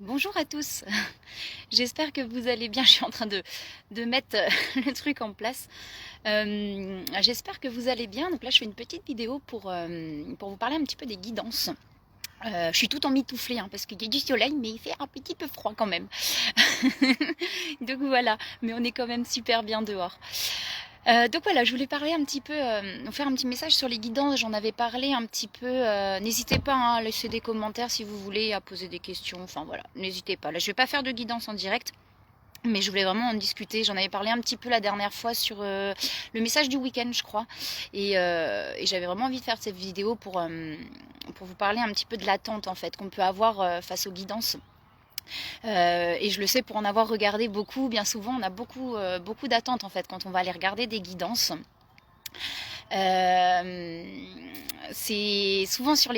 Bonjour à tous, j'espère que vous allez bien, je suis en train de mettre le truc en place. J'espère que vous allez bien, donc là je fais une petite vidéo pour vous parler un petit peu des guidances. Je suis tout emmitouflée parce qu'il y a du soleil mais il fait un petit peu froid quand même. Donc voilà, mais on est quand même super bien dehors. Donc voilà, je voulais parler un petit peu, faire un petit message sur les guidances. J'en avais parlé un petit peu. N'hésitez pas à laisser des commentaires si vous voulez, à poser des questions. Enfin voilà, n'hésitez pas. Là, je vais pas faire de guidance en direct, mais je voulais vraiment en discuter. J'en avais parlé un petit peu la dernière fois sur le message du week-end, je crois. Et j'avais vraiment envie de faire cette vidéo pour vous parler un petit peu de l'attente en fait qu'on peut avoir face aux guidances. Et je le sais pour en avoir regardé beaucoup, bien souvent on a beaucoup d'attentes en fait quand on va aller regarder des guidances. Euh, c'est souvent sur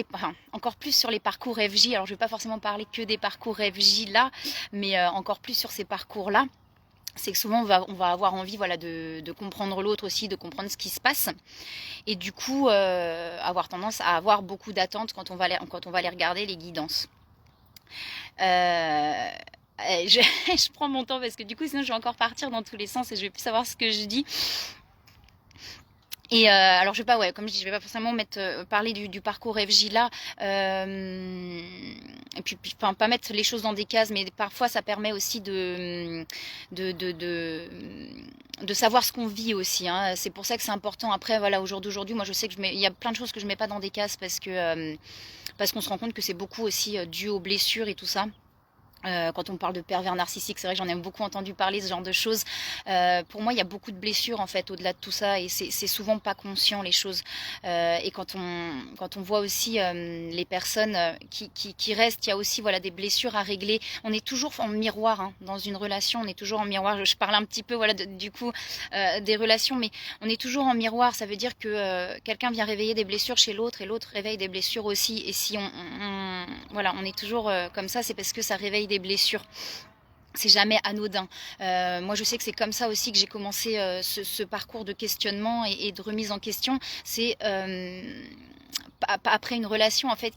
encore plus sur les parcours FJ. Alors je vais pas forcément parler que des parcours FJ là, mais encore plus sur ces parcours là. C'est que souvent on va avoir envie de comprendre l'autre aussi, de comprendre ce qui se passe. Et du coup avoir tendance à avoir beaucoup d'attentes quand on va aller regarder les guidances. Euh, je prends mon temps parce que du coup sinon je vais encore partir dans tous les sens et je vais plus savoir ce que je dis. Et alors je vais pas, ouais, comme je dis, je vais pas forcément parler du parcours FJ là, et puis, enfin, pas mettre les choses dans des cases, mais parfois ça permet aussi de, de, de, de savoir ce qu'on vit aussi. C'est pour ça que c'est important. Après, voilà, au jour d'aujourd'hui, moi je sais que il y a plein de choses que je mets pas dans des cases parce qu'on se rend compte que c'est beaucoup aussi dû aux blessures et tout ça. Quand on parle de pervers narcissiques, c'est vrai que j'en ai beaucoup entendu parler, ce genre de choses. Pour moi, il y a beaucoup de blessures en fait au-delà de tout ça, et c'est souvent pas conscient les choses. Et quand on voit aussi les personnes qui restent, il y a aussi des blessures à régler. On est toujours en miroir dans une relation, on est toujours en miroir. Je parle un petit peu du coup des relations, mais on est toujours en miroir. Ça veut dire que quelqu'un vient réveiller des blessures chez l'autre et l'autre réveille des blessures aussi. Et si on est toujours comme ça, c'est parce que ça réveille des blessures. C'est jamais anodin. Moi, je sais que c'est comme ça aussi que j'ai commencé ce parcours de questionnement et de remise en question. C'est après une relation en fait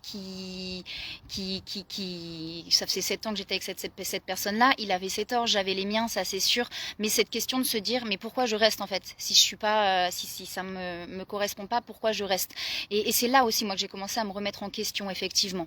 ça faisait 7 ans que j'étais avec cette personne-là. Il avait ses torts, j'avais les miens, ça c'est sûr. Mais cette question de se dire, mais pourquoi je reste en fait? Si je suis pas, si ça me correspond pas, pourquoi je reste? Et c'est là aussi moi que j'ai commencé à me remettre en question effectivement.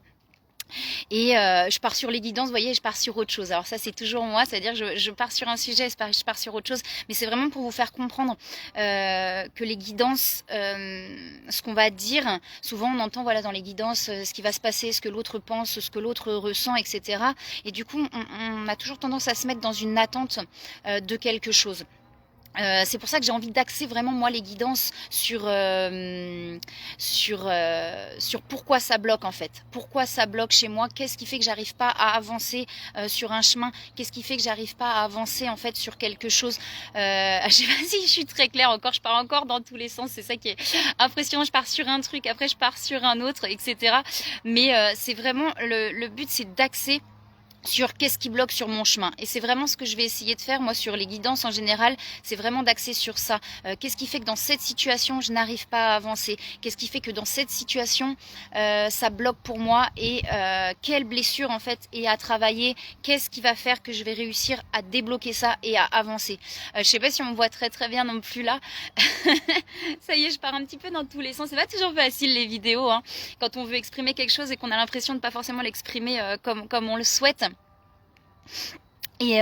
Et je pars sur les guidances, vous voyez, je pars sur autre chose. Alors ça, c'est toujours moi, c'est-à-dire que je pars sur un sujet, je pars sur autre chose, mais c'est vraiment pour vous faire comprendre que les guidances, ce qu'on va dire, souvent on entend dans les guidances ce qui va se passer, ce que l'autre pense, ce que l'autre ressent, etc. Et du coup, on a toujours tendance à se mettre dans une attente de quelque chose. C'est pour ça que j'ai envie d'axer vraiment moi les guidances sur pourquoi ça bloque en fait. Pourquoi ça bloque chez moi? Qu'est-ce qui fait que j'arrive pas à avancer sur un chemin? Qu'est-ce qui fait que j'arrive pas à avancer en fait sur quelque chose? Je sais pas si je suis très claire encore. Je pars encore dans tous les sens. C'est ça qui est impressionnant. Je pars sur un truc, après je pars sur un autre, etc. Mais c'est vraiment le but, c'est d'axer sur qu'est-ce qui bloque sur mon chemin. Et c'est vraiment ce que je vais essayer de faire, moi, sur les guidances en général, c'est vraiment d'axer sur ça. Qu'est-ce qui fait que dans cette situation, je n'arrive pas à avancer? Qu'est-ce qui fait que dans cette situation, ça bloque pour moi? Et quelle blessure, en fait, est à travailler? Qu'est-ce qui va faire que je vais réussir à débloquer ça et à avancer? Je sais pas si on me voit très très bien non plus là. Ça y est, je pars un petit peu dans tous les sens. C'est pas toujours facile les vidéos, quand on veut exprimer quelque chose et qu'on a l'impression de pas forcément l'exprimer comme on le souhaite. Et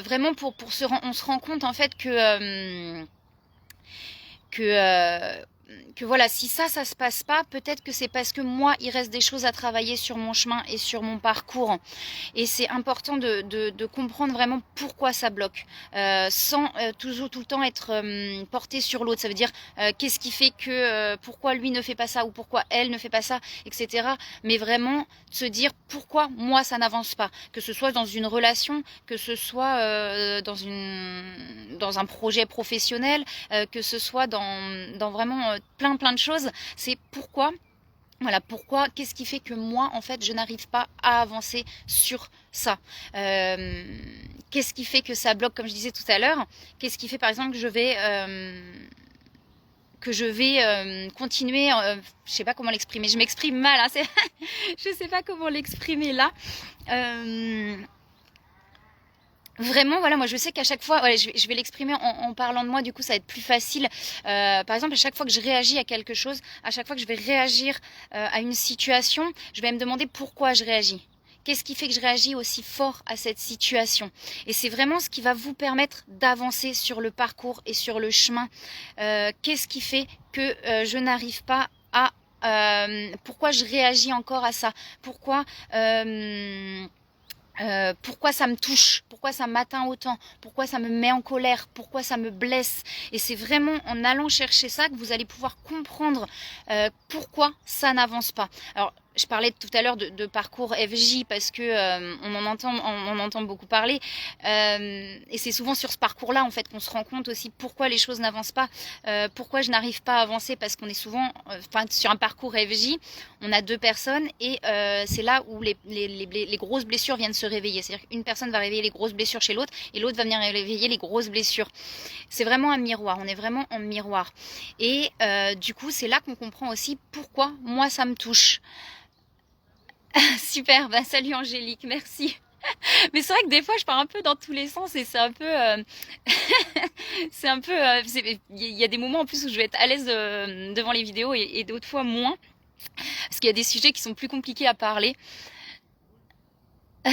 vraiment on se rend compte en fait que voilà, si ça se passe pas, peut-être que c'est parce que moi il reste des choses à travailler sur mon chemin et sur mon parcours. Et c'est important de comprendre vraiment pourquoi ça bloque, sans toujours tout le temps être porté sur l'autre. Ça veut dire qu'est-ce qui fait que pourquoi lui ne fait pas ça ou pourquoi elle ne fait pas ça, etc. Mais vraiment se dire pourquoi moi ça n'avance pas, que ce soit dans une relation, que ce soit dans un projet professionnel, que ce soit dans vraiment plein de choses. C'est pourquoi. Voilà, pourquoi, qu'est-ce qui fait que moi, en fait, je n'arrive pas à avancer sur ça? Qu'est-ce qui fait que ça bloque, comme je disais tout à l'heure? Qu'est-ce qui fait, par exemple, que je vais continuer, je sais pas comment l'exprimer, je m'exprime mal, hein, je sais pas comment l'exprimer là. Vraiment, voilà, moi je sais qu'à chaque fois, ouais, je vais l'exprimer en parlant de moi, du coup ça va être plus facile. Par exemple, à chaque fois que je réagis à quelque chose, à chaque fois que je vais réagir à une situation, je vais me demander pourquoi je réagis. Qu'est-ce qui fait que je réagis aussi fort à cette situation? Et c'est vraiment ce qui va vous permettre d'avancer sur le parcours et sur le chemin. Qu'est-ce qui fait que je n'arrive pas à... pourquoi je réagis encore à ça? Pourquoi ça me touche, pourquoi ça m'atteint autant, pourquoi ça me met en colère, pourquoi ça me blesse. Et c'est vraiment en allant chercher ça que vous allez pouvoir comprendre pourquoi ça n'avance pas. Alors, je parlais tout à l'heure de parcours FJ parce que on entend beaucoup parler. Et c'est souvent sur ce parcours-là en fait qu'on se rend compte aussi pourquoi les choses n'avancent pas, pourquoi je n'arrive pas à avancer, parce qu'on est souvent, sur un parcours FJ, on a deux personnes et c'est là où les grosses blessures viennent se réveiller. C'est-à-dire qu'une personne va réveiller les grosses blessures chez l'autre et l'autre va venir réveiller les grosses blessures. C'est vraiment un miroir, on est vraiment en miroir. Et du coup, c'est là qu'on comprend aussi pourquoi moi ça me touche. Super, bah salut Angélique, merci. Mais c'est vrai que des fois je pars un peu dans tous les sens et c'est un peu, c'est un peu, il y a des moments en plus où je vais être à l'aise devant les vidéos et d'autres fois moins, parce qu'il y a des sujets qui sont plus compliqués à parler.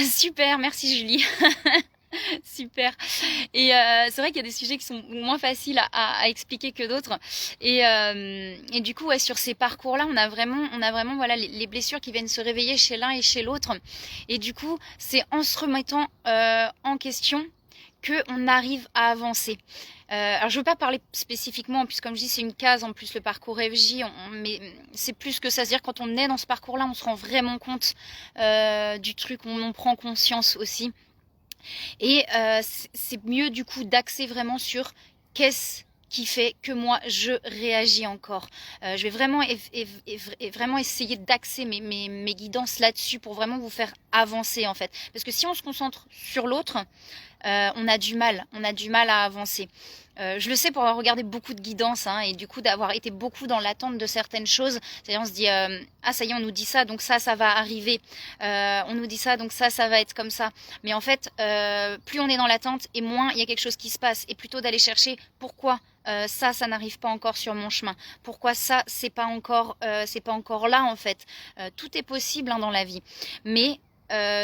Super, merci Julie. Super. Et c'est vrai qu'il y a des sujets qui sont moins faciles à expliquer que d'autres. Et du coup, ouais, sur ces parcours-là, on a vraiment voilà, les blessures qui viennent se réveiller chez l'un et chez l'autre. Et du coup, c'est en se remettant en question qu'on arrive à avancer. Alors je ne veux pas parler spécifiquement, puisque comme je dis, c'est une case en plus le parcours FJ, mais c'est plus que ça. C'est-à-dire quand on est dans ce parcours-là, on se rend vraiment compte du truc, on en prend conscience aussi. Et c'est mieux du coup d'axer vraiment sur qu'est-ce qui fait que moi je réagis encore. Je vais vraiment, vraiment essayer d'axer mes guidances là-dessus pour vraiment vous faire avancer en fait. Parce que si on se concentre sur l'autre, on a du mal à avancer. Je le sais pour avoir regardé beaucoup de guidances hein, et du coup d'avoir été beaucoup dans l'attente de certaines choses. C'est-à-dire on se dit ah ça y est on nous dit ça donc ça va arriver. On nous dit ça donc ça va être comme ça. Mais en fait plus on est dans l'attente et moins il y a quelque chose qui se passe et plutôt d'aller chercher pourquoi ça n'arrive pas encore sur mon chemin. Pourquoi ça c'est pas encore là en fait. Tout est possible hein, dans la vie. Mais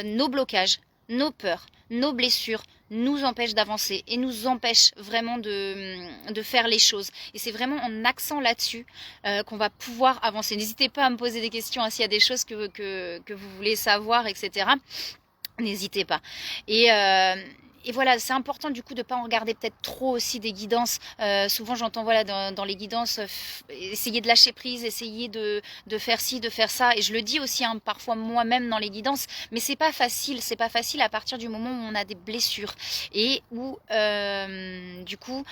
nos blocages, nos peurs, nos blessures nous empêchent d'avancer et nous empêchent vraiment de faire les choses. Et c'est vraiment en accent là-dessus qu'on va pouvoir avancer. N'hésitez pas à me poser des questions hein, s'il y a des choses que vous voulez savoir, etc. N'hésitez pas. Et voilà, c'est important du coup de ne pas en regarder peut-être trop aussi des guidances. Souvent j'entends voilà dans les guidances, essayer de lâcher prise, essayer de faire ci, de faire ça. Et je le dis aussi hein, parfois moi-même dans les guidances, mais c'est pas facile à partir du moment où on a des blessures et où du coup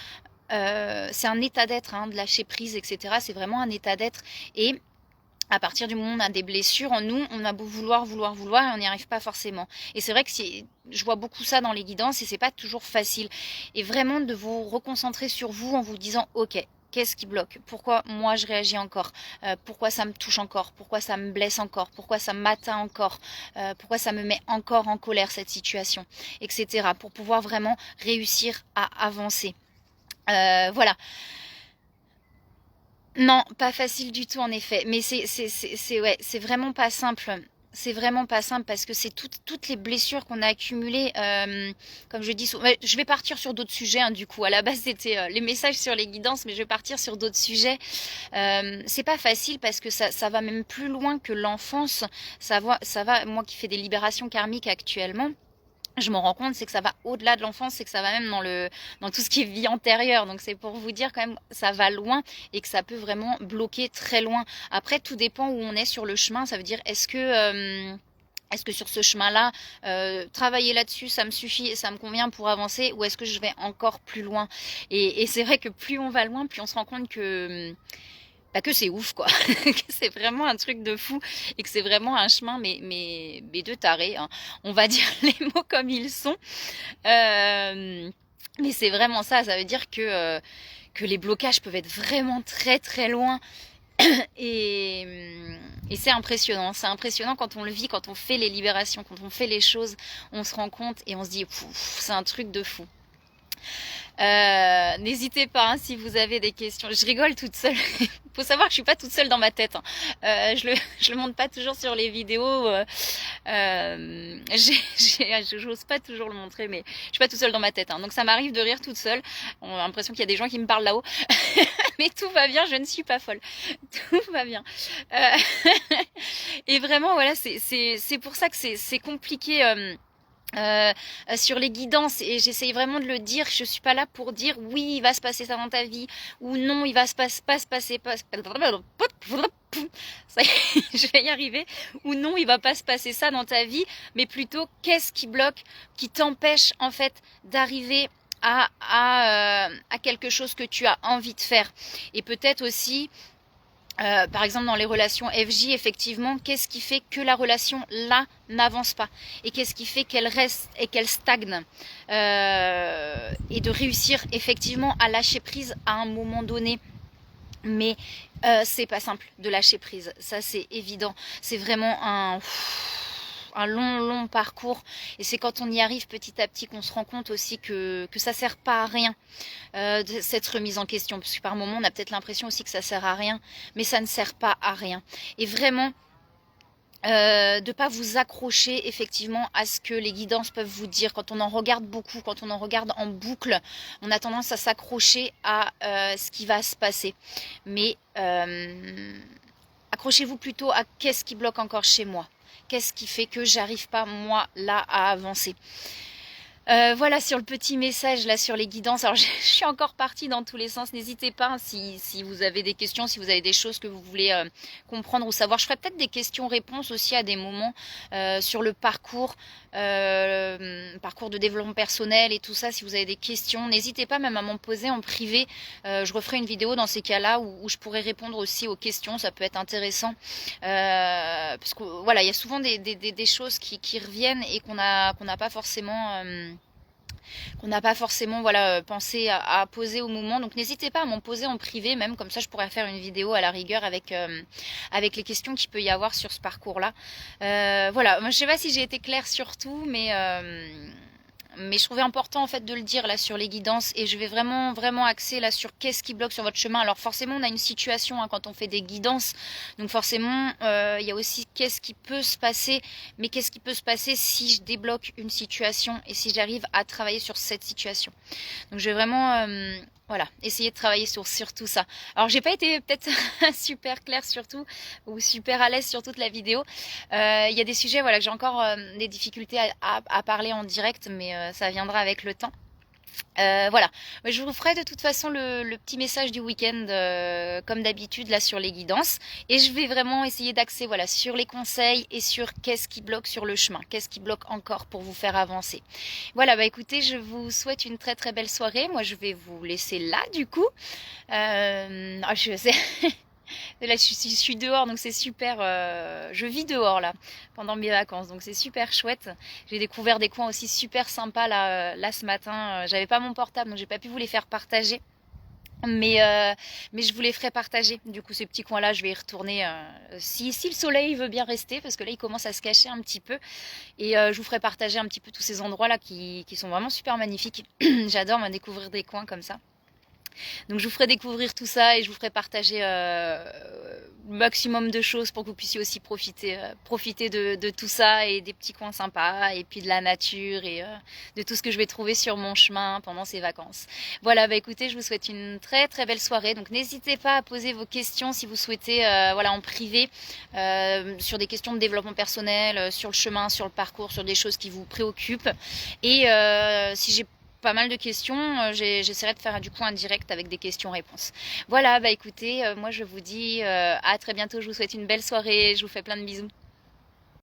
c'est un état d'être hein, de lâcher prise, etc. C'est vraiment un état d'être et à partir du moment où on a des blessures en nous, on a beau vouloir et on n'y arrive pas forcément. Et c'est vrai que je vois beaucoup ça dans les guidances et c'est pas toujours facile. Et vraiment de vous reconcentrer sur vous en vous disant ok, qu'est-ce qui bloque? Pourquoi moi je réagis encore? Pourquoi ça me touche encore? Pourquoi ça me blesse encore? Pourquoi ça m'atteint encore? Pourquoi ça me met encore en colère cette situation? Etc. Pour pouvoir vraiment réussir à avancer. Voilà. Non, pas facile du tout en effet, mais ouais, c'est vraiment pas simple. C'est vraiment pas simple parce que c'est toutes les blessures qu'on a accumulées. Comme je dis, ouais, je vais partir sur d'autres sujets. Hein, du coup, à la base c'était les messages sur les guidances, mais je vais partir sur d'autres sujets. C'est pas facile parce que ça va même plus loin que l'enfance. Ça va. Moi qui fais des libérations karmiques actuellement. Je m'en rends compte, c'est que ça va au-delà de l'enfance, c'est que ça va même dans tout ce qui est vie antérieure. Donc c'est pour vous dire quand même, ça va loin et que ça peut vraiment bloquer très loin. Après, tout dépend où on est sur le chemin. Ça veut dire, est-ce que sur ce chemin-là, travailler là-dessus, ça me suffit et ça me convient pour avancer, ou est-ce que je vais encore plus loin? Et c'est vrai que plus on va loin, plus on se rend compte que c'est ouf quoi, que c'est vraiment un truc de fou et que c'est vraiment un chemin mais de taré, hein. On va dire les mots comme ils sont. Mais c'est vraiment ça veut dire que que les blocages peuvent être vraiment très très loin. Et, et c'est impressionnant quand on le vit, quand on fait les libérations, quand on fait les choses, on se rend compte et on se dit c'est un truc de fou. N'hésitez pas si vous avez des questions. Je rigole toute seule. Faut savoir que je suis pas toute seule dans ma tête. Je le montre pas toujours sur les vidéos. J'ose pas toujours le montrer, mais je suis pas toute seule dans ma tête. Donc ça m'arrive de rire toute seule. On a l'impression qu'il y a des gens qui me parlent là-haut, mais tout va bien. Je ne suis pas folle. Tout va bien. Et vraiment, voilà, c'est pour ça que c'est compliqué. Sur les guidances, et j'essaye vraiment de le dire. Je suis pas là pour dire oui il va se passer ça dans ta vie ou non il va pas se passer ça y est, je vais y arriver, ou non il va pas se passer ça dans ta vie, mais plutôt qu'est-ce qui bloque, qui t'empêche en fait d'arriver à quelque chose que tu as envie de faire. Et peut-être aussi par exemple dans les relations FJ, effectivement, qu'est-ce qui fait que la relation là n'avance pas, et qu'est-ce qui fait qu'elle reste et qu'elle stagne, et de réussir effectivement à lâcher prise à un moment donné. Mais c'est pas simple de lâcher prise, ça c'est évident, c'est vraiment un long parcours, et c'est quand on y arrive petit à petit qu'on se rend compte aussi que ça sert pas à rien, de cette remise en question, parce que par moment on a peut-être l'impression aussi que ça sert à rien, mais ça ne sert pas à rien. Et vraiment de pas vous accrocher effectivement à ce que les guidances peuvent vous dire. Quand on en regarde beaucoup, quand on en regarde en boucle, on a tendance à s'accrocher à ce qui va se passer. Mais accrochez-vous plutôt à qu'est-ce qui bloque encore chez moi. Qu'est-ce qui fait que j'arrive pas, moi, là, à avancer. Voilà, sur le petit message, là, sur les guidances. Alors, je suis encore partie dans tous les sens. N'hésitez pas si vous avez des questions, si vous avez des choses que vous voulez comprendre ou savoir. Je ferai peut-être des questions-réponses aussi à des moments sur le parcours de développement personnel et tout ça. Si vous avez des questions, n'hésitez pas même à m'en poser en privé. Je referai une vidéo dans ces cas-là où je pourrai répondre aussi aux questions. Ça peut être intéressant. Parce que voilà, il y a souvent des choses qui reviennent et qu'on n'a pas forcément voilà, pensé à poser au moment. Donc n'hésitez pas à m'en poser en privé, même comme ça je pourrais faire une vidéo à la rigueur avec les questions qu'il peut y avoir sur ce parcours-là. Voilà, moi je sais pas si j'ai été claire sur tout, mais je trouvais important en fait de le dire là sur les guidances, et je vais vraiment axer là sur qu'est-ce qui bloque sur votre chemin. Alors forcément on a une situation quand on fait des guidances, donc forcément il y a aussi qu'est-ce qui peut se passer, mais qu'est-ce qui peut se passer si je débloque une situation et si j'arrive à travailler sur cette situation. Donc je vais vraiment voilà, essayer de travailler sur tout ça. Alors j'ai pas été peut-être super claire sur tout, ou super à l'aise sur toute la vidéo. Il y a des sujets voilà, que j'ai encore des difficultés à parler en direct, mais ça viendra avec le temps. Voilà, je vous ferai de toute façon le petit message du week-end comme d'habitude là sur les guidances, et je vais vraiment essayer d'axer voilà sur les conseils et sur qu'est-ce qui bloque sur le chemin, qu'est-ce qui bloque encore pour vous faire avancer. Voilà, écoutez, je vous souhaite une très belle soirée. Moi je vais vous laisser là du coup. Je sais. Là, je suis dehors, donc c'est super. Je vis dehors là pendant mes vacances, donc c'est super chouette. J'ai découvert des coins aussi super sympas là ce matin. J'avais pas mon portable, donc j'ai pas pu vous les faire partager. Mais je vous les ferai partager. Du coup, ces petits coins-là, je vais y retourner si le soleil veut bien rester, parce que là, il commence à se cacher un petit peu. Et je vous ferai partager un petit peu tous ces endroits-là qui sont vraiment super magnifiques. J'adore découvrir des coins comme ça. Donc je vous ferai découvrir tout ça et je vous ferai partager le maximum de choses pour que vous puissiez aussi profiter de tout ça, et des petits coins sympas, et puis de la nature, et de tout ce que je vais trouver sur mon chemin pendant ces vacances. Voilà, écoutez, je vous souhaite une très belle soirée. Donc n'hésitez pas à poser vos questions si vous souhaitez, voilà, en privé, sur des questions de développement personnel, sur le chemin, sur le parcours, sur des choses qui vous préoccupent. Et si j'ai pas mal de questions, j'essaierai de faire du coup un direct avec des questions-réponses. Voilà, écoutez, moi je vous dis à très bientôt, je vous souhaite une belle soirée, je vous fais plein de bisous.